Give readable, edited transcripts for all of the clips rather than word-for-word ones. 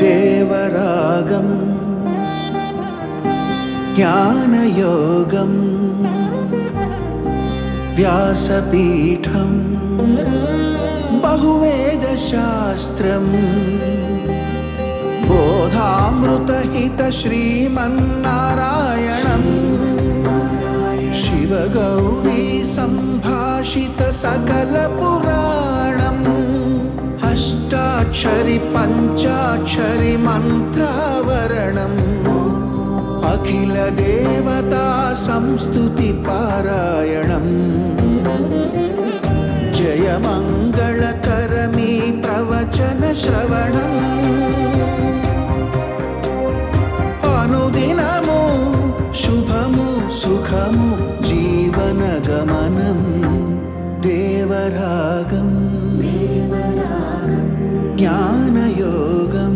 దేవరాగం జ్ఞానయోగం వ్యాసపీఠం బహువేదశాస్త్రం బోధామృతహిత శ్రీమన్నారాయణం శివగౌరీ సంభాషిత సకల పురాణం అష్టాక్షరి పంచాక్షరి మంత్రావరణం అఖిల దేవతా సంస్తుతి పారాయణం జయమంగళకరమీ ప్రవచన శ్రవణం అనుదినము శుభము సుఖము జీవన గమనం దేవరాగం జ్ఞానయోగం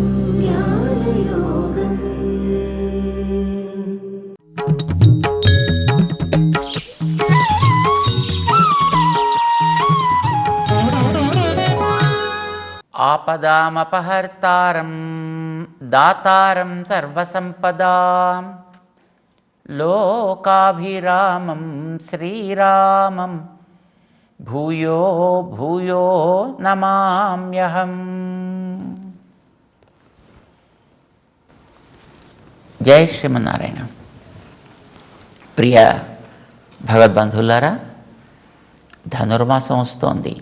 ఆపదామపహర్తారం దాతారం సర్వసంపదాం లోకాభిరామం శ్రీరామం భూయో భూయో నమామ్యహం. జై శ్రీమన్నారాయణ. ప్రియ భగవద్బంధువులారా, ధనుర్మాసం వస్తోంది,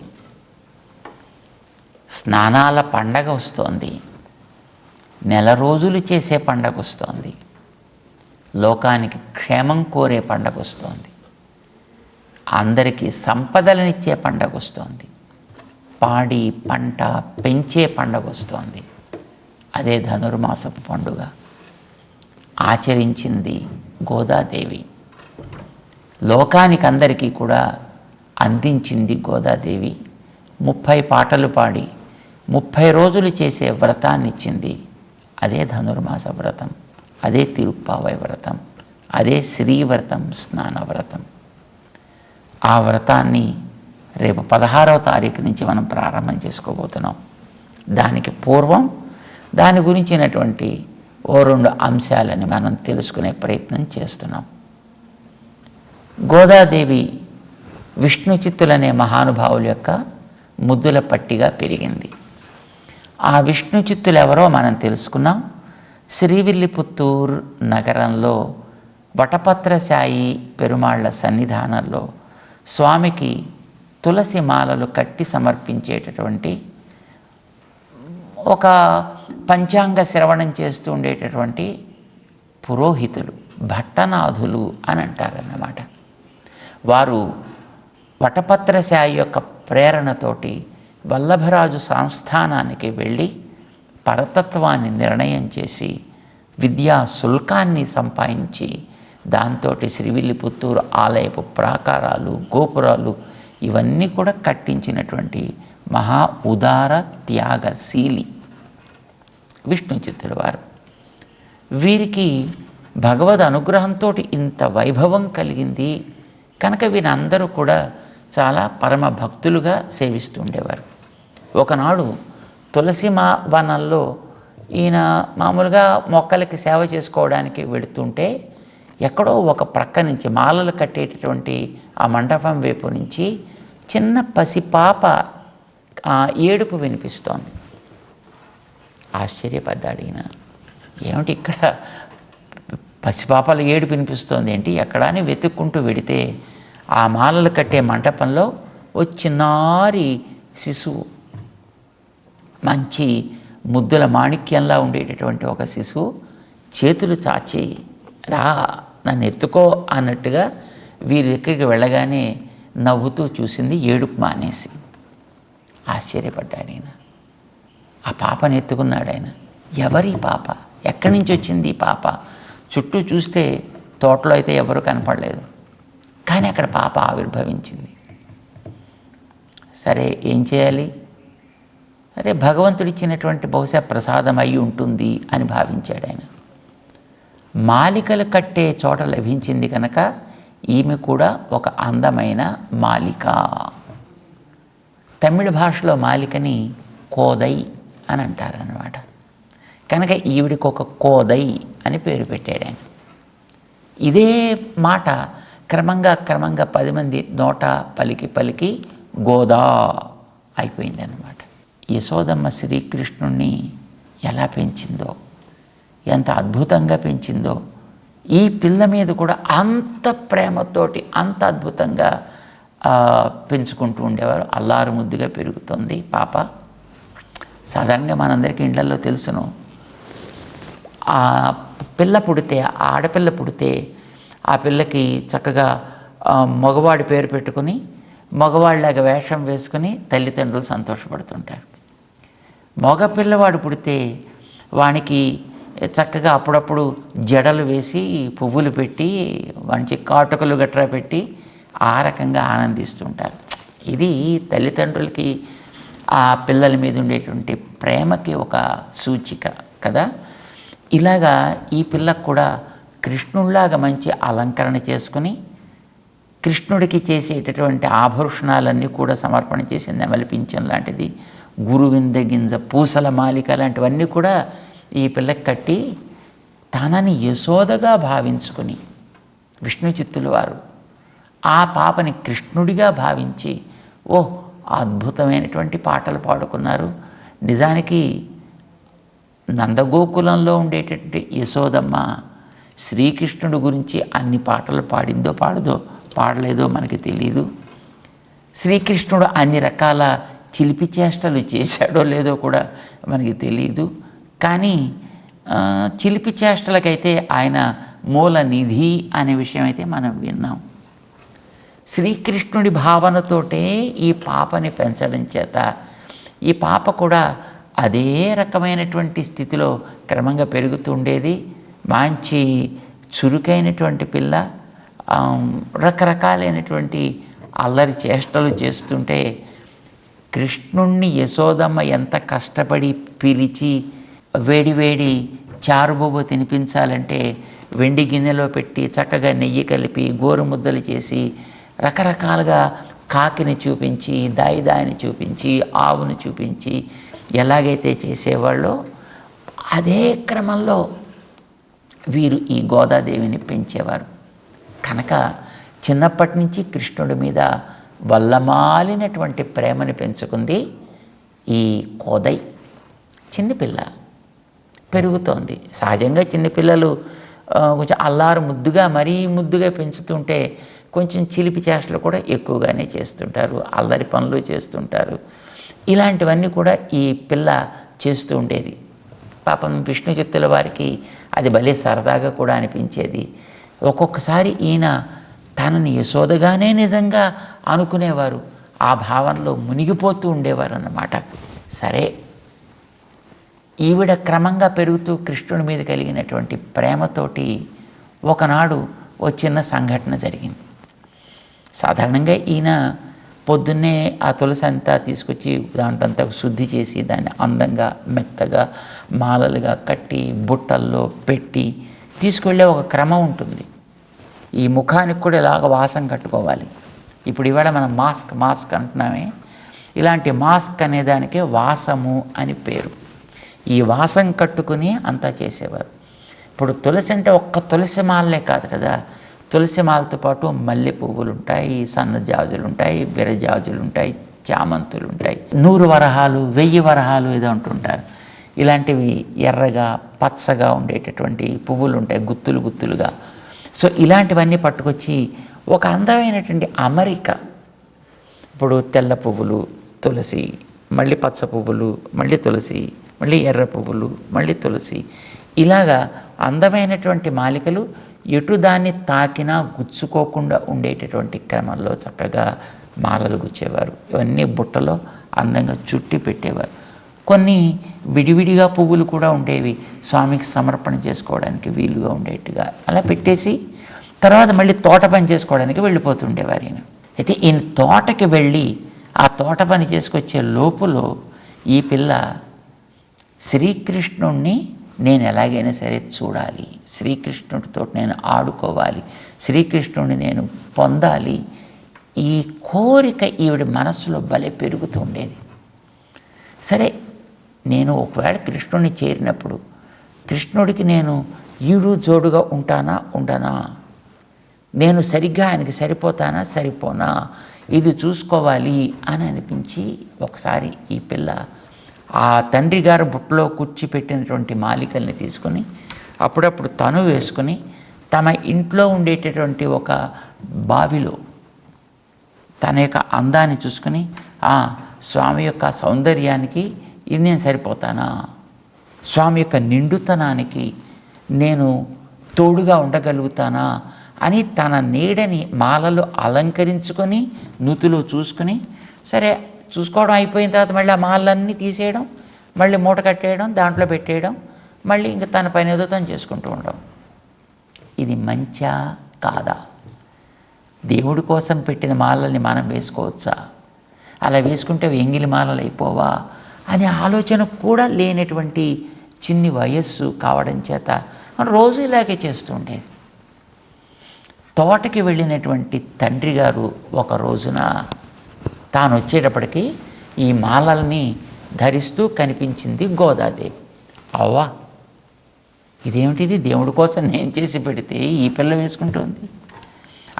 స్నానాల పండగ వస్తోంది, నెల రోజులు చేసే పండగ వస్తోంది, లోకానికి క్షేమం కోరే పండగ వస్తోంది, అందరికీ సంపదలనిచ్చే పండగ వస్తోంది, పాడి పంట పెంచే పండగ వస్తోంది. అదే ధనుర్మాసపు పండుగ. ఆచరించింది గోదాదేవి, లోకానికి అందరికీ కూడా అందించింది గోదాదేవి. 30 పాటలు పాడి 30 రోజులు చేసే వ్రతాన్ని ఇచ్చింది. అదే ధనుర్మాస వ్రతం, అదే తిరుప్పావై వ్రతం, అదే శ్రీవ్రతం, స్నానవ్రతం. ఆ వ్రతాన్ని రేపు 16వ తారీఖు నుంచి మనం ప్రారంభం చేసుకోబోతున్నాం. దానికి పూర్వం దాని గురించినటువంటి 2 అంశాలని మనం తెలుసుకునే ప్రయత్నం చేస్తున్నాం. గోదాదేవి విష్ణు చిత్తులనే మహానుభావుల యొక్క ముద్దుల పట్టిగా పెరిగింది. ఆ విష్ణు చిత్తులు ఎవరో మనం తెలుసుకున్నాం. శ్రీవిల్లిపుత్తూరు నగరంలో వటపత్రశాయి పెరుమాళ్ల సన్నిధానంలో స్వామికి తులసి మాలలు కట్టి సమర్పించేటటువంటి, ఒక పంచాంగ శ్రవణం చేస్తూ ఉండేటటువంటి పురోహితులు, భట్టనాథులు అని అంటారన్నమాట. వారు వటపత్రశాయి యొక్క ప్రేరణతోటి వల్లభరాజు సంస్థానానికి వెళ్ళి పరతత్వాన్ని నిర్ణయం చేసి విద్యా శుల్కాన్ని సంపాదించి దాంతో శ్రీవిల్లిపుత్తూరు ఆలయపు ప్రాకారాలు, గోపురాలు ఇవన్నీ కూడా కట్టించినటువంటి మహా ఉదార త్యాగశీలి విష్ణు చిత్తుల వారు. వీరికి భగవద్ అనుగ్రహంతో ఇంత వైభవం కలిగింది కనుక వీరందరూ కూడా చాలా పరమ భక్తులుగా సేవిస్తూ ఉండేవారు. ఒకనాడు తులసి వనంలో ఈయన మామూలుగా మొక్కలకి సేవ చేసుకోవడానికి వెళుతుంటే ఎక్కడో ఒక ప్రక్క నుంచి మాలలు కట్టేటటువంటి ఆ మండపం వైపు నుంచి చిన్న పసిపాప ఏడుపు వినిపిస్తోంది. ఆశ్చర్యపడ్డాడు ఈయన. ఏమిటి ఇక్కడ పసిపాపల ఏడుపు వినిపిస్తోంది ఏంటి, ఎక్కడ అని వెతుక్కుంటూ వెడితే ఆ మాలలు కట్టే మంటపంలో ఓ చిన్నారి శిశువు, మంచి ముద్దుల మాణిక్యంలా ఉండేటటువంటి ఒక శిశువు చేతులు చాచి రా నన్ను ఎత్తుకో అన్నట్టుగా వీరి దగ్గరికి వెళ్ళగానే నవ్వుతూ చూసింది, ఏడుపు మానేసి. ఆశ్చర్యపడ్డాడు ఆయన. ఆ పాపని ఎత్తుకున్నాడు ఆయన. ఎవరి పాప, ఎక్కడి నుంచి వచ్చింది ఈ పాప? చుట్టూ చూస్తే తోటలో అయితే ఎవరు కనపడలేదు, కానీ అక్కడ పాప ఆవిర్భవించింది. సరే ఏం చేయాలి? అరే భగవంతుడిచ్చినటువంటి బహుశా ప్రసాదం అయి ఉంటుంది అని భావించాడు ఆయన. మాలికలు కట్టే చోట లభించింది కనుక ఈమె కూడా ఒక అందమైన మాలిక. తమిళ భాషలో మాలికని కోదై అని అంటారన్నమాట. కనుక ఈవిడికి ఒక కోదై అని పేరు పెట్టాడు ఆయన. ఇదే మాట క్రమంగా 10 మంది నోట పలికి గోదా అయిపోయిందన్నమాట. యశోదమ్మ శ్రీకృష్ణుణ్ణి ఎలా పెంచిందో, ఎంత అద్భుతంగా పెంచిందో, ఈ పిల్ల మీద కూడా అంత ప్రేమతోటి అంత అద్భుతంగా పెంచుకుంటూ ఉండేవారు. అల్లారు ముద్దుగా పెరుగుతుంది పాప. సాధారణంగా మనందరికీ ఇళ్లలో తెలుసును, ఆ పిల్ల పుడితే, ఆ ఆడపిల్ల పుడితే ఆ పిల్లకి చక్కగా మగవాడి పేరు పెట్టుకుని మగవాళ్ళలాగా వేషం వేసుకుని తల్లిదండ్రులు సంతోషపడుతుంటారు. మగ పిల్లవాడు పుడితే వానికి చక్కగా అప్పుడప్పుడు జడలు వేసి పువ్వులు పెట్టి మంచి కాటుకలు గట్రా పెట్టి ఆ రకంగా ఆనందిస్తుంటారు. ఇది తల్లిదండ్రులకి ఆ పిల్లల మీద ఉండేటువంటి ప్రేమకి ఒక సూచిక కదా. ఇలాగా ఈ పిల్లకు కూడా కృష్ణుడిలాగా మంచి అలంకరణ చేసుకుని కృష్ణుడికి చేసేటటువంటి ఆభూషణాలన్నీ కూడా సమర్పణ చేసి నెమలి పింఛం లాంటిది, గురువింద గింజ పూసల మాలిక లాంటివన్నీ కూడా ఈ పిల్లకి కట్టి తనని యశోదగా భావించుకుని విష్ణు చిత్తుల వారు ఆ పాపని కృష్ణుడిగా భావించి అద్భుతమైనటువంటి పాటలు పాడుకున్నారు. నిజానికి నందగోకులంలో ఉండేటటువంటి యశోదమ్మ శ్రీకృష్ణుడి గురించి అన్ని పాటలు పాడలేదో మనకి తెలియదు. శ్రీకృష్ణుడు అన్ని రకాల చిలిపి చేష్టలు చేశాడో లేదో కూడా మనకి తెలియదు. కానీ చిలిపి చేష్టలకైతే ఆయన మూల నిధి అనే విషయం అయితే మనం విన్నాం. శ్రీకృష్ణుడి భావనతోటే ఈ పాపని పెంచడం చేత ఈ పాప కూడా అదే రకమైనటువంటి స్థితిలో క్రమంగా పెరుగుతూ ఉండేది. మంచి చురుకైనటువంటి పిల్ల, రకరకాలైనటువంటి అల్లరి చేష్టలు చేస్తుంటే కృష్ణుణ్ణి యశోదమ్మ ఎంత కష్టపడి పిలిచి వేడివేడి చారుబొబ్బ తినిపించాలంటే వెండి గిన్నెలో పెట్టి చక్కగా నెయ్యి కలిపి గోరుముద్దలు చేసి రకరకాలుగా కాకిని చూపించి దాయిదాయిని చూపించి ఆవుని చూపించి ఎలాగైతే చేసేవాళ్ళో అదే క్రమంలో వీరు ఈ గోదాదేవిని పెంచేవారు. కనుక చిన్నప్పటి నుంచి కృష్ణుడి మీద వల్లమాలినటువంటి ప్రేమని పెంచుకుంది ఈ కోదై. చిన్నపిల్ల పెరుగుతోంది. సహజంగా చిన్నపిల్లలు కొంచెం అల్లారు మరీ ముద్దుగా పెంచుతుంటే కొంచెం చిలిపి చేష్టలు కూడా ఎక్కువగానే చేస్తుంటారు, అల్లరి పనులు చేస్తుంటారు. ఇలాంటివన్నీ కూడా ఈ పిల్ల చేస్తూ ఉండేది. పాపం విష్ణు చిత్తుల వారికి అది భలే సరదాగా కూడా అనిపించేది. ఒక్కొక్కసారి ఈయన తనని యశోదగానే నిజంగా అనుకునేవారు, ఆ భావనలో మునిగిపోతూ ఉండేవారు అన్నమాట. సరే, ఈవిడ క్రమంగా పెరుగుతూ కృష్ణుడి మీద కలిగినటువంటి ప్రేమతోటి ఒకనాడు ఓ చిన్న సంఘటన జరిగింది. సాధారణంగా ఈయన పొద్దున్నే ఆ తులసి అంతా తీసుకొచ్చి దాంట్లో శుద్ధి చేసి దాన్ని అందంగా మెత్తగా మాలలుగా కట్టి బుట్టల్లో పెట్టి తీసుకువెళ్ళే ఒక క్రమం ఉంటుంది. ఈ ముఖానికి కూడా ఇలాగ వాసం కట్టుకోవాలి. ఇప్పుడు ఇవాళ మనం మాస్క్ అంటున్నామే, ఇలాంటి మాస్క్ అనేదానికే వాసము అని పేరు. ఈ వాసం కట్టుకుని అంతా చేసేవారు. ఇప్పుడు తులసి అంటే ఒక్క తులసి మాలలే కాదు కదా, తులసి మాలతో పాటు మల్లె పువ్వులు ఉంటాయి, సన్నజాజులు ఉంటాయి, విరజాజులు ఉంటాయి, చామంతులు ఉంటాయి, 100 వరహాలు 1000 వరహాలు ఏదో అంటుంటారు. ఇలాంటివి ఎర్రగా పచ్చగా ఉండేటటువంటి పువ్వులు ఉంటాయి, గుత్తులుగా. సో ఇలాంటివన్నీ పట్టుకొచ్చి ఒక అందమైనటువంటి అమరిక. ఇప్పుడు తెల్ల పువ్వులు తులసి, మళ్ళీ పచ్చ పువ్వులు, మళ్ళీ తులసి, మళ్ళీ ఎర్ర పువ్వులు, మళ్ళీ తులసి, ఇలాగా అందమైనటువంటి మాలికలు ఎటు దాన్ని తాకినా గుచ్చుకోకుండా ఉండేటటువంటి క్రమంలో చక్కగా మాలలు గుచ్చేవారు. ఇవన్నీ బుట్టలో అందంగా చుట్టి పెట్టేవారు. కొన్ని విడివిడిగా పువ్వులు కూడా ఉండేవి, స్వామికి సమర్పణ చేసుకోవడానికి వీలుగా ఉండేట్టుగా అలా పెట్టేసి తర్వాత మళ్ళీ తోట పని చేసుకోవడానికి వెళ్ళిపోతుండేవారు ఈయన. అయితే ఈయన తోటకి వెళ్ళి ఆ తోట పని చేసుకొచ్చే లోపులో ఈ పిల్ల శ్రీకృష్ణుణ్ణి నేను ఎలాగైనా సరే చూడాలి, శ్రీకృష్ణుడితో నేను ఆడుకోవాలి, శ్రీకృష్ణుడిని నేను పొందాలి, ఈ కోరిక ఈవిడ మనస్సులో భలే పెరుగుతూ ఉండేది. సరే, నేను ఒకవేళ కృష్ణుడిని చేరినప్పుడు కృష్ణుడికి నేను ఈడు జోడుగా ఉంటానా ఉండనా, నేను సరిగ్గా ఆయనకి సరిపోతానా సరిపోనా, ఇది చూసుకోవాలి అని అనిపించి ఒకసారి ఈ పిల్ల ఆ తండ్రి గారు బుట్టలో కూర్చిపెట్టినటువంటి మాలికల్ని తీసుకుని అప్పుడప్పుడు తను వేసుకుని తమ ఇంట్లో ఉండేటటువంటి ఒక బావిలో తన యొక్క అందాన్ని చూసుకుని స్వామి యొక్క సౌందర్యానికి ఇది నేను సరిపోతానా, స్వామి యొక్క నిండుతనానికి నేను తోడుగా ఉండగలుగుతానా అని తన నీడని మాలలో అలంకరించుకొని నూతిలో చూసుకుని, సరే చూసుకోవడం అయిపోయిన తర్వాత మళ్ళీ ఆ మాలన్నీ తీసేయడం, మళ్ళీ మూట కట్టేయడం, దాంట్లో పెట్టేయడం, మళ్ళీ ఇంకా తన పని ఏదో తను చేసుకుంటూ ఉండడం. ఇది మంచా కాదా? దేవుడి కోసం పెట్టిన మాలల్ని మనం వేసుకోవచ్చా? అలా వేసుకుంటే ఎంగిలి మాలలు అయిపోవా అనే ఆలోచన కూడా లేనటువంటి చిన్ని వయస్సు కావడం చేత మనం రోజు ఇలాగే చేస్తూ ఉండేది. తోటకి వెళ్ళినటువంటి తండ్రి గారు ఒక రోజున తాను వచ్చేటప్పటికి ఈ మాలల్ని ధరిస్తూ కనిపించింది గోదాదేవి. అవ్వా, ఇదేమిటిది, దేవుడి కోసం నేను చేసి పెడితే ఈ పిల్ల వేసుకుంటుంది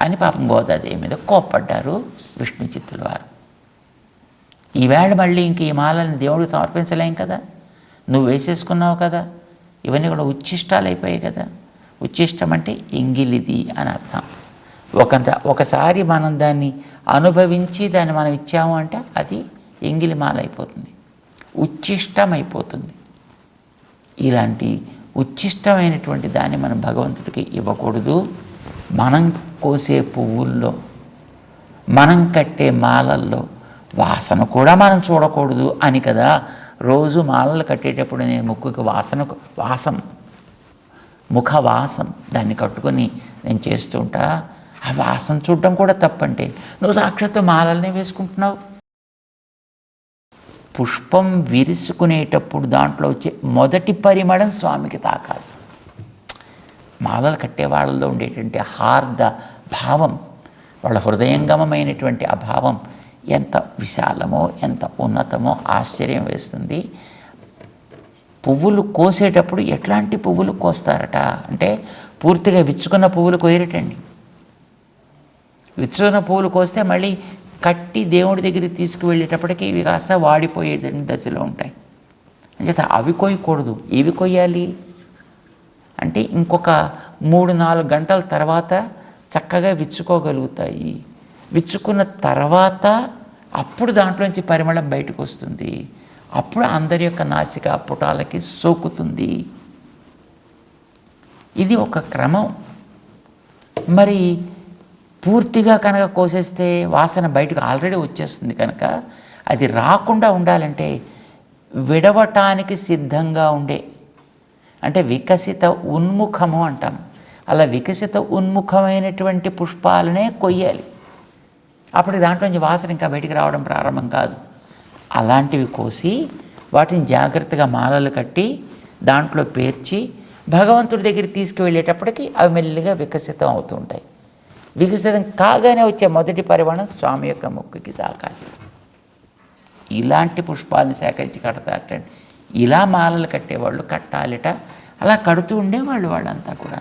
అని పాపం గోదాదేవి మీద కోప్పడ్డారు విష్ణు చిత్తుల వారు. ఈవేళ మళ్ళీ ఇంక ఈ మాలని దేవుడికి సమర్పించలేం కదా, నువ్వు వేసేసుకున్నావు కదా, ఇవన్నీ కూడా ఉచ్ఛిష్టాలు అయిపోయాయి కదా. ఉచ్ఛిష్టం అంటే ఎంగిలిది అని అర్థం. ఒకసారి మనం దాన్ని అనుభవించి దాన్ని మనం ఇచ్చాము అంటే అది ఎంగిలి మాల అయిపోతుంది, ఉచ్ఛిష్టం అయిపోతుంది. ఇలాంటి ఉచ్ఛిష్టమైనటువంటి దాన్ని మనం భగవంతుడికి ఇవ్వకూడదు. మనం కోసే పువ్వుల్లో, మనం కట్టే మాలల్లో వాసన కూడా మనం చూడకూడదు అని కదా రోజు మాలలు కట్టేటప్పుడు నేను ముక్కుకి ముఖవాసం దాన్ని కట్టుకొని నేను చేస్తుంటా. ఆ వాసన చూడడం కూడా తప్పంటే నువ్వు సాక్షాత్తు మాలల్నే వేసుకుంటున్నావు. పుష్పం విరుసుకునేటప్పుడు దాంట్లో వచ్చే మొదటి పరిమళం స్వామికి తాకాలి. మాలలు కట్టే వాళ్ళలో ఉండేటువంటి హార్ద భావం, వాళ్ళ హృదయంగమమైనటువంటి ఆ భావం ఎంత విశాలమో ఎంత ఉన్నతమో ఆశ్చర్యం వేస్తుంది. పువ్వులు కోసేటప్పుడు ఎట్లాంటి పువ్వులు కోస్తారట అంటే పూర్తిగా విచ్చుకున్న పువ్వులు కోయరటండి. విచ్చుకున్న పువ్వులు కోస్తే మళ్ళీ కట్టి దేవుడి దగ్గరికి తీసుకువెళ్ళేటప్పటికి ఇవి కాస్త వాడిపోయే దశలో ఉంటాయి. అంచేత అవి కొయ్యకూడదు. ఏవి కొయ్యాలి అంటే ఇంకొక 3-4 గంటల తర్వాత చక్కగా విచ్చుకోగలుగుతాయి. విచ్చుకున్న తర్వాత అప్పుడు దాంట్లోంచి పరిమళం బయటకు వస్తుంది. అప్పుడు అందరి యొక్క నాసిక పుటాలకి సోకుతుంది. ఇది ఒక క్రమం. మరి పూర్తిగా కనుక కోసేస్తే వాసన బయటకు ఆల్రెడీ వచ్చేస్తుంది కనుక అది రాకుండా ఉండాలంటే విడవటానికి సిద్ధంగా ఉండే అంటే వికసిత ఉన్ముఖము అంటాం. అలా వికసిత ఉన్ముఖమైనటువంటి పుష్పాలనే కొయ్యాలి. అప్పటికి దాంట్లోంచి వాసన ఇంకా బయటికి రావడం ప్రారంభం కాదు. అలాంటివి కోసి వాటిని జాగ్రత్తగా మాలలు కట్టి దాంట్లో పేర్చి భగవంతుడి దగ్గరికి తీసుకువెళ్ళేటప్పటికి అవి మెల్లిగా వికసితం అవుతూ ఉంటాయి. వికసితం కాగానే వచ్చే మొదటి పరిమాణం స్వామి యొక్క ముక్కుకి సాకాలి. ఇలాంటి పుష్పాలను సేకరించి కడతారటండి. ఇలా మాలలు కట్టేవాళ్ళు కట్టాలిట. అలా కడుతూ ఉండేవాళ్ళు వాళ్ళంతా కూడా.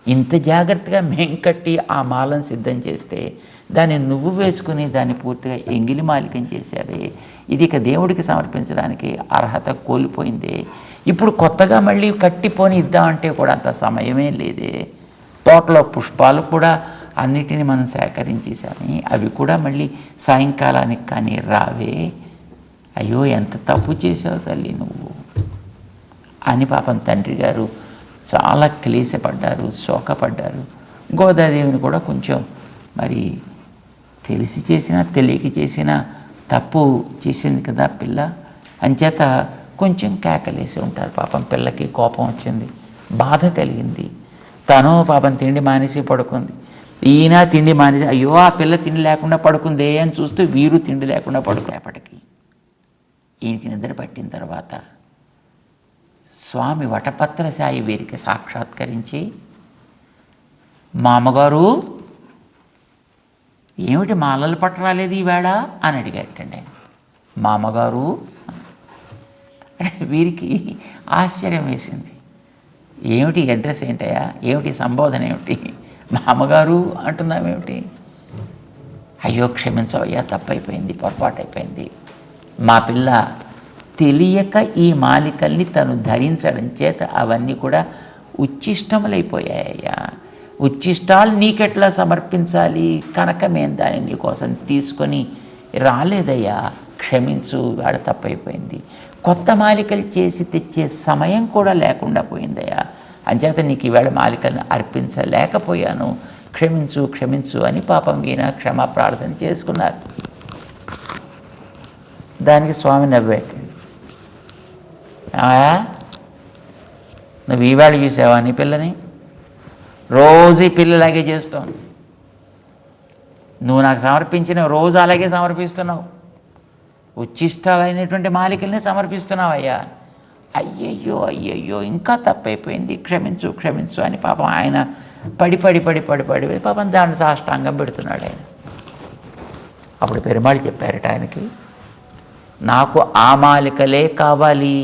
ఇంత జాగ్రత్తగా మేం కట్టి ఆ మాలను సిద్ధం చేస్తే దాన్ని నువ్వు వేసుకుని దాన్ని పూర్తిగా ఎంగిలి మాలికం చేశావే, ఇది ఇక దేవుడికి సమర్పించడానికి అర్హత కోల్పోయిందే. ఇప్పుడు కొత్తగా మళ్ళీ కట్టిపోని ఇద్దామంటే కూడా అంత సమయమే లేదే. తోటలో పుష్పాలు కూడా అన్నిటిని మనం సేకరించేసామి, అవి కూడా మళ్ళీ సాయంకాలానికి కానీ రావే. అయ్యో ఎంత తప్పు చేసావు తల్లి నువ్వు అని పాపం తండ్రి గారు చాలా క్లేశపడ్డారు, శోకపడ్డారు. గోదాదేవిని కూడా కొంచెం మరి తెలిసి చేసినా తెలియక చేసినా తప్పు చేసింది కదా పిల్ల, అంచేత కొంచెం కేకలేసి ఉంటారు. పాపం పిల్లకి కోపం వచ్చింది, బాధ కలిగింది. తను పాపం తిండి మానేసి పడుకుంది. ఈయన తిండి మానేసి అయ్యో ఆ పిల్ల తిండి లేకుండా పడుకుందే అని చూస్తూ వీరు తిండి లేకుండా పడుకునేపటికి ఈయనకి నిద్ర పట్టిన తర్వాత స్వామి వటపత్ర సాయి వీరికి సాక్షాత్కరించి, మా అమ్మగారు ఏమిటి మాలలు పట్టరాలేదు ఈవేళ అని అడిగాటండి ఆయన. మా అమ్మగారు. వీరికి ఆశ్చర్యం వేసింది. ఏమిటి అడ్రస్ ఏంటయ్యా, ఏమిటి సంబోధన ఏమిటి, మా అమ్మగారు అంటున్నావేమిటి? అయ్యో క్షమించవయ్యా, తప్పైపోయింది, పొరపాటు అయిపోయింది. మా పిల్ల తెలియక ఈ మాలికల్ని తను ధరించడం చేత అవన్నీ కూడా ఉచ్ఛిష్టములైపోయాయ్యా. ఉచ్ఛిష్టాలు నీకెట్లా సమర్పించాలి కనుక మేము దాన్ని నీకోసం తీసుకొని రాలేదయ్యా, క్షమించు, వాడ తప్పైపోయింది. కొత్త మాలికలు చేసి తెచ్చే సమయం కూడా లేకుండా పోయిందయ్యా, అంచేత నీకు ఈవేళ మాలికలను అర్పించలేకపోయాను, క్షమించు క్షమించు అని పాపం ఈయన క్షమా ప్రార్థన చేసుకున్నారు. దానికి స్వామి నవ్వాడు. నువ్వు ఈవేళ చూసావా నీ పిల్లని? రోజు ఈ పిల్లలాగే చేస్తావు. నువ్వు నాకు సమర్పించిన రోజు అలాగే సమర్పిస్తున్నావు, ఉచ్ఛిష్టాలైనటువంటి మాలికల్ని సమర్పిస్తున్నావు అయ్యా. అయ్యయ్యో అయ్యయ్యో, ఇంకా తప్పైపోయింది, క్షమించు క్షమించు అని పాపం ఆయన పడి పాపం దాన్ని సాష్టాంగం పెడుతున్నాడు ఆయన. అప్పుడు పెరుమాళ్ళు చెప్పారట ఆయనకి, నాకు ఆ మాలికలే కావాలి,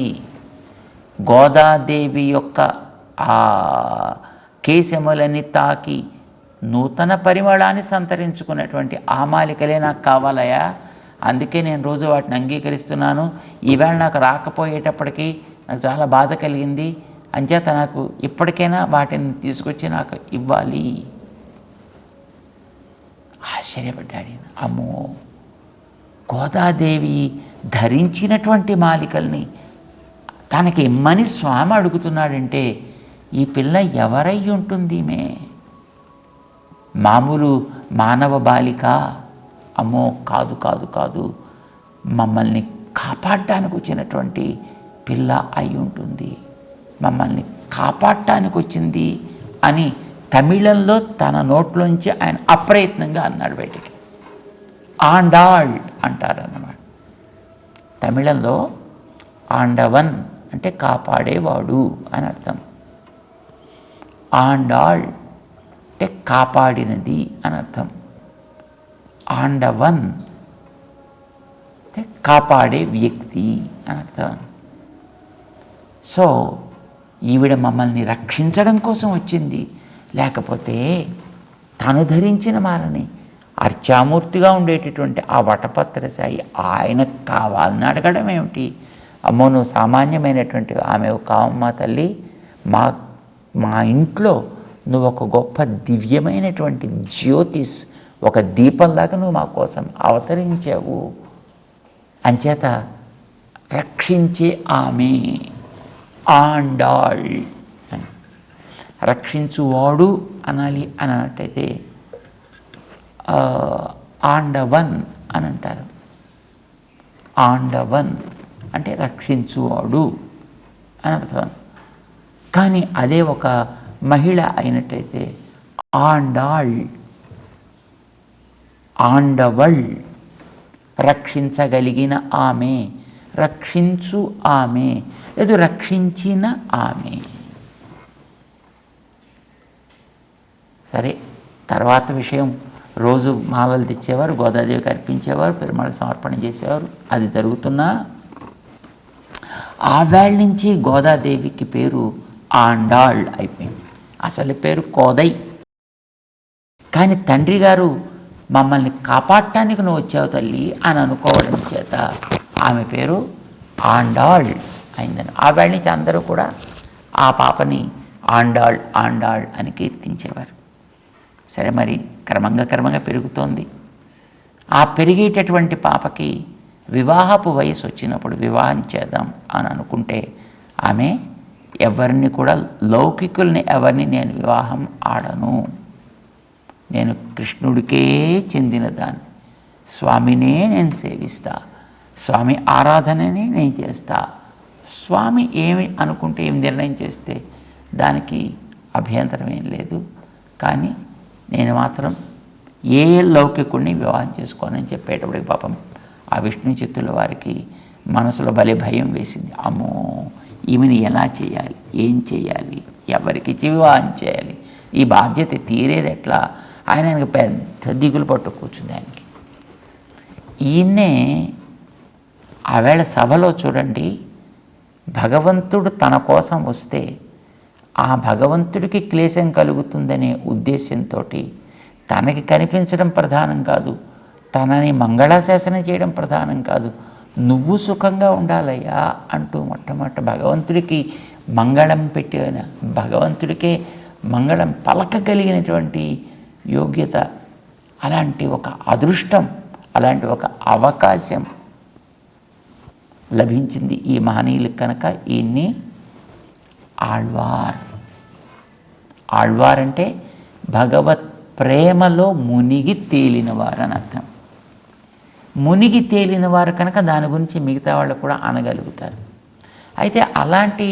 గోదాదేవి యొక్క ఆ కేశములని తాకి నూతన పరిమళాన్ని సంతరించుకున్నటువంటి ఆ మాలికలే నాకు కావాలయా, అందుకే నేను రోజు వాటిని అంగీకరిస్తున్నాను. ఈవేళ నాకు రాకపోయేటప్పటికీ నాకు చాలా బాధ కలిగింది, అంచేత నాకు ఇప్పటికైనా వాటిని తీసుకొచ్చి నాకు ఇవ్వాలి. ఆశ్చర్యపడ్డాడు. అమ్మో, గోదాదేవి ధరించినటువంటి మాలికల్ని తనకి ఇమ్మని స్వామి అడుగుతున్నాడంటే ఈ పిల్ల ఎవరై ఉంటుంది? మామూలు మానవ బాలిక? అమ్మో, కాదు కాదు కాదు, మమ్మల్ని కాపాడటానికి వచ్చినటువంటి పిల్ల అయి ఉంటుంది, మమ్మల్ని కాపాడటానికి వచ్చింది అని తమిళంలో తన నోట్లోంచి ఆయన అప్రయత్నంగా అన్నాడు బయటికి. ఆండాళ్ అంటారు అన్నమాట. తమిళంలో ఆండవన్ అంటే కాపాడేవాడు అని అర్థం. ఆండాళ్ అంటే కాపాడినది అని అర్థం. ఆండవన్ అంటే కాపాడే వ్యక్తి అని అర్థం. సో ఈవిడ మమ్మల్ని రక్షించడం కోసం వచ్చింది, లేకపోతే తను ధరించిన మాలని అర్చామూర్తిగా ఉండేటటువంటి ఆ వటపత్ర సాయి ఆయనకు కావాలని అడగడం ఏమిటి? అమ్మో, నువ్వు సామాన్యమైనటువంటి ఆమె కావమ్మా తల్లి, మా ఇంట్లో నువ్వు ఒక గొప్ప దివ్యమైనటువంటి జ్యోతిస్, ఒక దీపంలాగా నువ్వు మా కోసం అవతరించావు, అంచేత రక్షించే ఆమె ఆండాళ్ అని. రక్షించువాడు అనాలి అని అన్నట్టయితే ఆండవన్ అని అంటారు. ఆండవన్ అంటే రక్షించువాడు అని అర్థం. కానీ అదే ఒక మహిళ అయినట్టయితే ఆండాళ్, ఆండవళ్, రక్షించగలిగిన ఆమె, రక్షించు ఆమె, లేదు రక్షించిన ఆమె. సరే, తర్వాత విషయం, రోజు మాలలు తెచ్చేవారు, గోదాదేవికి అర్పించేవారు, పెరుమాళ సమర్పణ చేసేవారు, అది జరుగుతున్నా ఆ వేళ నుంచి గోదాదేవికి పేరు ఆండాళ్ అయిపోయింది. అసలు పేరు కోదై. కానీ తండ్రి గారు మమ్మల్ని కాపాడటానికి నువ్వు వచ్చావు తల్లి అని అనుకోవడం చేత ఆమె పేరు ఆండాళ్ అయిందని. ఆ వేళ నుంచి అందరూ కూడా ఆ పాపని ఆండాళ్ ఆండాళ్ అని కీర్తించేవారు. సరే, మరి క్రమంగా పెరుగుతోంది. ఆ పెరిగేటటువంటి పాపకి వివాహపు వయసు వచ్చినప్పుడు వివాహం చేద్దాం అని అనుకుంటే ఆమె ఎవరిని కూడా, లౌకికుల్ని ఎవరిని నేను వివాహం ఆడను, నేను కృష్ణుడికే చెందిన దాన్ని, స్వామినే నేను సేవిస్తా, స్వామి ఆరాధనని నేను చేస్తా, స్వామి ఏమి అనుకుంటే ఏమి నిర్ణయం చేస్తే దానికి అభ్యంతరం ఏం లేదు, కానీ నేను మాత్రం ఏ లౌకికుడిని వివాహం చేసుకోనని చెప్పేటప్పటికి పాపం ఆ విష్ణు చిత్తుల వారికి మనసులో భలే భయం వేసింది. అమ్మో, ఈమెను ఎలా చేయాలి, ఏం చేయాలి, ఎవరికి వివాహం చేయాలి, ఈ బాధ్యత తీరేది ఎట్లా ఆయనకి పెద్ద దిగులు పట్టు కూర్చుంది ఆయనకి. ఈయన్నే ఆవేళ సభలో చూడండి, భగవంతుడు తన కోసం వస్తే ఆ భగవంతుడికి క్లేశం కలుగుతుందనే ఉద్దేశంతో తనకి కనిపించడం ప్రధానం కాదు, తనని మంగళాశాసనం చేయడం ప్రధానం కాదు, నువ్వు సుఖంగా ఉండాలయ్యా అంటూ మొట్టమొదట భగవంతుడికి మంగళం పెట్టిన, భగవంతుడికే మంగళం పలకగలిగినటువంటి యోగ్యత, అలాంటి ఒక అదృష్టం, అలాంటి ఒక అవకాశం లభించింది ఈ మహనీయులకు. కనుక ఈయన్ని ఆళ్వార్. ఆళ్వార్ అంటే భగవత్ ప్రేమలో మునిగి తేలినవారు అని అర్థం. మునిగి తేలినవారు కనుక దాని గురించి మిగతా వాళ్ళు కూడా అనగలుగుతారు. అయితే అలాంటి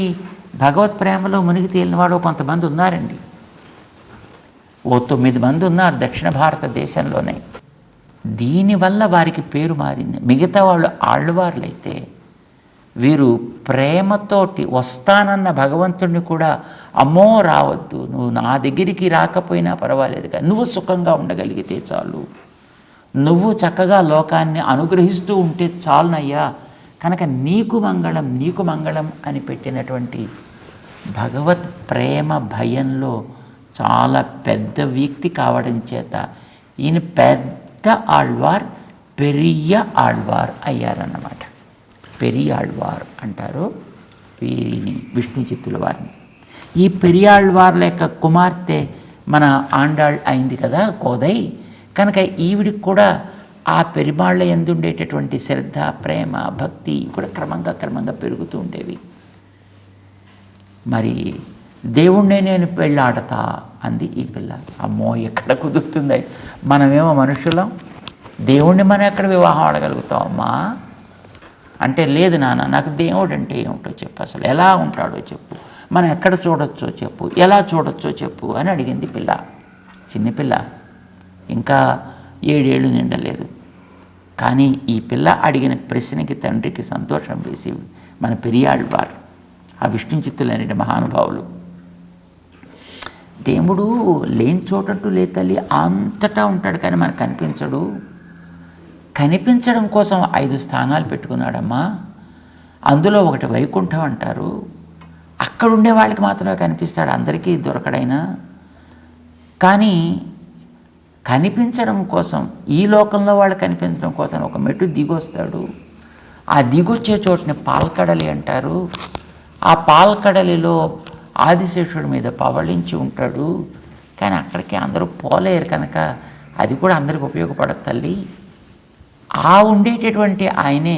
భగవత్ ప్రేమలో మునిగి తేలినవాడు కొంతమంది ఉన్నారండి. 9 మంది ఉన్నారు దక్షిణ భారతదేశంలోనే. దీనివల్ల వారికి పేరు మారింది. మిగతా వాళ్ళు ఆళ్వార్లైతే వీరు ప్రేమతోటి వస్తానన్న భగవంతుడిని కూడా, అమ్మో రావద్దు, నువ్వు నా దగ్గరికి రాకపోయినా పర్వాలేదు కానీ నువ్వు సుఖంగా ఉండగలిగితే చాలు, నువ్వు చక్కగా లోకాన్ని అనుగ్రహిస్తూ ఉంటే చాలునయ్యా, కనుక నీకు మంగళం అని పెట్టినటువంటి భగవత్ ప్రేమ భయంలో చాలా పెద్ద వ్యక్తి కావడం చేత ఈయన పెద్ద ఆళ్వార్, పెరియ ఆళ్వార్ అయ్యారన్నమాట. పెరియాళ్వార్ అంటారు వీరిని, విష్ణు చిత్తుల వారిని. ఈ పెరియాళ్వార్ల యొక్క కుమార్తె మన ఆండాళ్ అయింది కదా, కోదై. కనుక ఈవిడికి కూడా ఆ పెరిమాళ్ళ యందు ఉండేటటువంటి శ్రద్ధ, ప్రేమ, భక్తి కూడా క్రమంగా పెరుగుతూ ఉండేవి. మరి దేవుణ్ణే నేను పెళ్ళాడతా అంది ఈ పిల్ల. అమ్మో ఎక్కడ కుదురుతుంది, మనమేమో మనుషులం, దేవుణ్ణి మనం ఎక్కడ వివాహం ఆడగలుగుతాం అమ్మా అంటే, లేదు నాన్న నాకు దేవుడు అంటే ఏమిటో చెప్పు, అసలు ఎలా ఉంటాడో చెప్పు, మనం ఎక్కడ చూడొచ్చో చెప్పు, ఎలా చూడొచ్చో చెప్పు అని అడిగింది పిల్ల. చిన్నపిల్ల, ఇంకా 7 ఏళ్ళు నిండలేదు. కానీ ఈ పిల్ల అడిగిన ప్రశ్నకి తండ్రికి సంతోషం వేసి మన పెరియాళ్వార్, ఆ విష్ణు చిత్తులనే మహానుభావులు, దేవుడు లేని చోటట్టు లే తల్లి, అంతటా ఉంటాడు కానీ మనకు కనిపించడు, కనిపించడం కోసం 5 స్థానాలు పెట్టుకున్నాడమ్మా, అందులో ఒకటి వైకుంఠం అంటారు, అక్కడుండే వాళ్ళకి మాత్రమే కనిపిస్తాడు, అందరికీ దొరకడైనా. కానీ కనిపించడం కోసం, ఈ లోకంలో వాళ్ళు కనిపించడం కోసం ఒక మెట్టు దిగొస్తాడు. ఆ దిగొచ్చే చోటుని పాల్కడలి అంటారు. ఆ పాల్కడలిలో ఆదిశేషుడి మీద పవళించి ఉంటాడు. కానీ అక్కడికి అందరూ పోలేరు కనుక అది కూడా అందరికి ఉపయోగపడదు తల్లి. ఆ ఉండేటటువంటి ఆయనే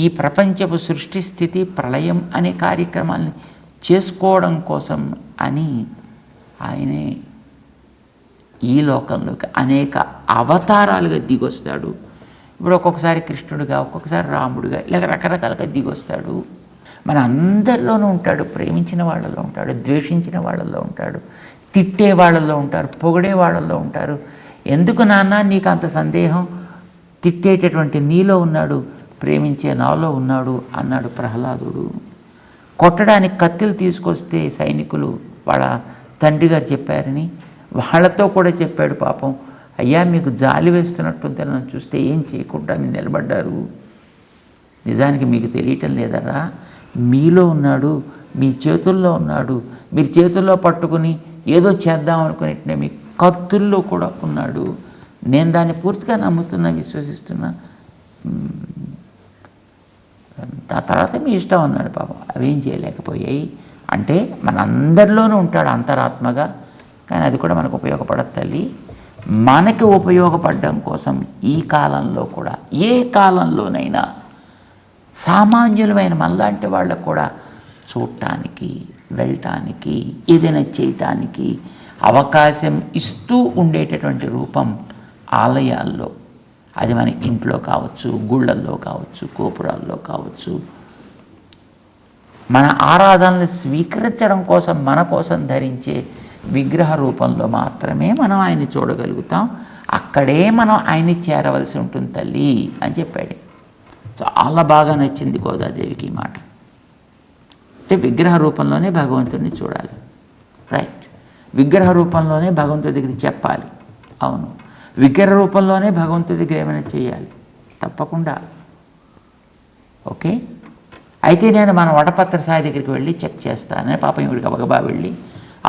ఈ ప్రపంచపు సృష్టి, స్థితి, ప్రళయం అనే కార్యక్రమాన్ని చేసుకోవడం కోసం అని ఆయనే ఈ లోకంలోకి అనేక అవతారాలుగా దిగొస్తాడు. ఇప్పుడు ఒక్కొక్కసారి కృష్ణుడిగా, ఒక్కొక్కసారి రాముడిగా, ఇలా రకరకాలుగా దిగొస్తాడు. మన అందరిలోనూ ఉంటాడు. ప్రేమించిన వాళ్ళలో ఉంటాడు, ద్వేషించిన వాళ్ళలో ఉంటాడు, తిట్టే వాళ్ళలో ఉంటారు, పొగిడే వాళ్ళలో ఉంటారు. ఎందుకు నాన్న నీకు అంత సందేహం, తిట్టేటటువంటి నీలో ఉన్నాడు, ప్రేమించే నాలో ఉన్నాడు అన్నాడు ప్రహ్లాదుడు. కొట్టడానికి కత్తులు తీసుకొస్తే సైనికులు వాళ్ళ తండ్రి గారు చెప్పారని వాళ్ళతో కూడా చెప్పాడు. పాపం, అయ్యా మీకు జాలి వేస్తున్నట్టుంటే నన్ను చూస్తే ఏం చేయకుండా మీరు నిలబడ్డారు, నిజానికి మీకు తెలియటం లేదరా, మీలో ఉన్నాడు, మీ చేతుల్లో ఉన్నాడు, మీరు చేతుల్లో పట్టుకుని ఏదో చేద్దాం అనుకునేట్టునే మీ కత్తుల్లో కూడా ఉన్నాడు, నేను దాన్ని పూర్తిగా నమ్ముతున్నా, విశ్వసిస్తున్నా, ఆ తర్వాత మీ ఇష్టం అన్నాడు. పాపం అవేం చేయలేకపోయాయి. అంటే మనందరిలోనూ ఉంటాడు అంతరాత్మగా, కానీ అది కూడా మనకు ఉపయోగపడదు తల్లి. మనకి ఉపయోగపడడం కోసం ఈ కాలంలో కూడా, ఏ కాలంలోనైనా సామాన్యులమైన మనలాంటి వాళ్ళకు కూడా చూడటానికి, వెళ్ళటానికి, ఏదైనా చేయటానికి అవకాశం ఇస్తూ ఉండేటటువంటి రూపం ఆలయాల్లో, అది మన ఇంట్లో కావచ్చు, గుళ్ళల్లో కావచ్చు, గోపురాల్లో కావచ్చు, మన ఆరాధనలు స్వీకరించడం కోసం, మన కోసం ధరించే విగ్రహ రూపంలో మాత్రమే మనం ఆయన్ని చూడగలుగుతాం. అక్కడే మనం ఆయన్ని చేరవలసి ఉంటుంది తల్లి అని చెప్పాడు. చాలా బాగా నచ్చింది గోదాదేవికి ఈ మాట. అంటే విగ్రహ రూపంలోనే భగవంతుడిని చూడాలి, రైట్, విగ్రహ రూపంలోనే భగవంతుడి దగ్గరికి చెప్పాలి. అవును, విగ్రహ రూపంలోనే భగవంతుడి దగ్గర ఏమైనా చేయాలి తప్పకుండా. ఓకే, అయితే నేను మన వటపత్ర సాయి దగ్గరికి వెళ్ళి చెక్ చేస్తానని పాపం ఇవిడికి గబగబా వెళ్ళి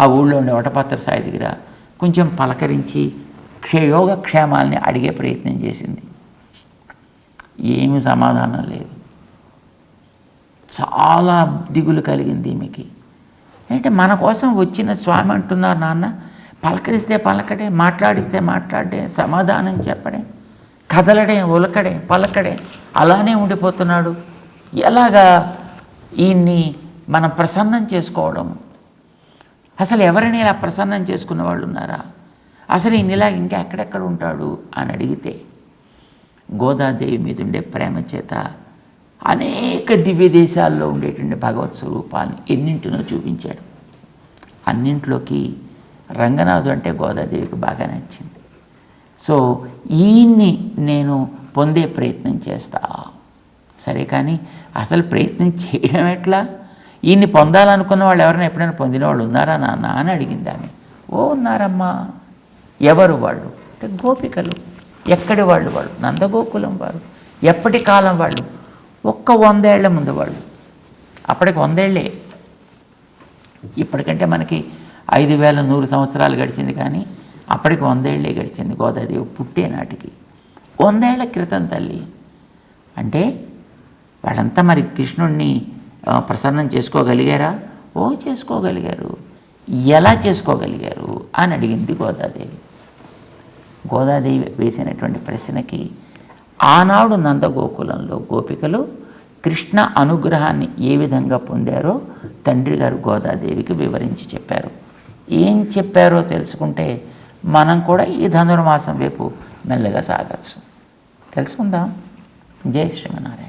ఆ ఊళ్ళో ఉండే వటపత్ర సాయి దగ్గర కొంచెం పలకరించి యోగక్షేమాల్ని అడిగే ప్రయత్నం చేసింది. ఏమీ సమాధానం లేదు. చాలా దిగులు కలిగింది ఈమెకి. అంటే మన కోసం వచ్చిన స్వామి అంటున్నారు, నాన్న పలకరిస్తే పలకడే, మాట్లాడిస్తే మాట్లాడే, సమాధానం చెప్పడే, కదలడే, ఉలకడే, పలకడే, అలానే ఉండిపోతున్నాడు. ఎలాగా ఈయన్ని మనం ప్రసన్నం చేసుకోవడం? అసలు ఎవరైనా ఇలా ప్రసన్నం చేసుకున్న వాళ్ళు ఉన్నారా? అసలు ఈయన ఇలా ఇంకా ఎక్కడెక్కడ ఉంటాడు అని అడిగితే గోదాదేవి మీద ఉండే ప్రేమ చేత అనేక దివ్య దేశాల్లో ఉండేటువంటి భగవత్ స్వరూపాన్ని ఎన్నింటినో చూపించాడు. అన్నింట్లోకి రంగనాథుడు అంటే గోదాదేవికి బాగా నచ్చింది. సో ఈయన్ని నేను పొందే ప్రయత్నం చేస్తా. సరే, కానీ అసలు ప్రయత్నం చేయడం ఎట్లా? ఈయన్ని పొందాలనుకున్న వాళ్ళు ఎవరైనా ఎప్పుడైనా పొందిన వాళ్ళు ఉన్నారా నాన్న అని అడిగింది ఆమె. ఓ ఉన్నారమ్మా. ఎవరు వాళ్ళు అంటే గోపికలు. ఎక్కడి వాళ్ళు? వాళ్ళు నందగోకులం వారు. ఎప్పటి కాలం వాళ్ళు? ఒక్క 100 ఏళ్ల ముందు వాళ్ళు. అప్పటికి 100 ఏళ్ళే. ఇప్పటికంటే మనకి 5100 సంవత్సరాలు గడిచింది, కానీ అప్పటికి 100 ఏళ్ళే గడిచింది గోదాదేవి పుట్టే నాటికి. 100 ఏళ్ల క్రితం తల్లి అంటే వాళ్ళంతా మరి కృష్ణుణ్ణి ప్రసన్నం చేసుకోగలిగారా? ఓ చేసుకోగలిగారు. ఎలా చేసుకోగలిగారు అని అడిగింది గోదాదేవి. గోదాదేవి వేసినటువంటి ప్రశ్నకి ఆనాడు నందగోకులంలో గోపికలు కృష్ణ అనుగ్రహాన్ని ఏ విధంగా పొందారో తండ్రి గారు గోదాదేవికి వివరించి చెప్పారు. ఏం చెప్పారో తెలుసుకుంటే మనం కూడా ఈ ధనుర్మాసం వైపు మెల్లగా సాగచ్చు. తెలుసుకుందాం. జై శ్రీమన్నారాయణ.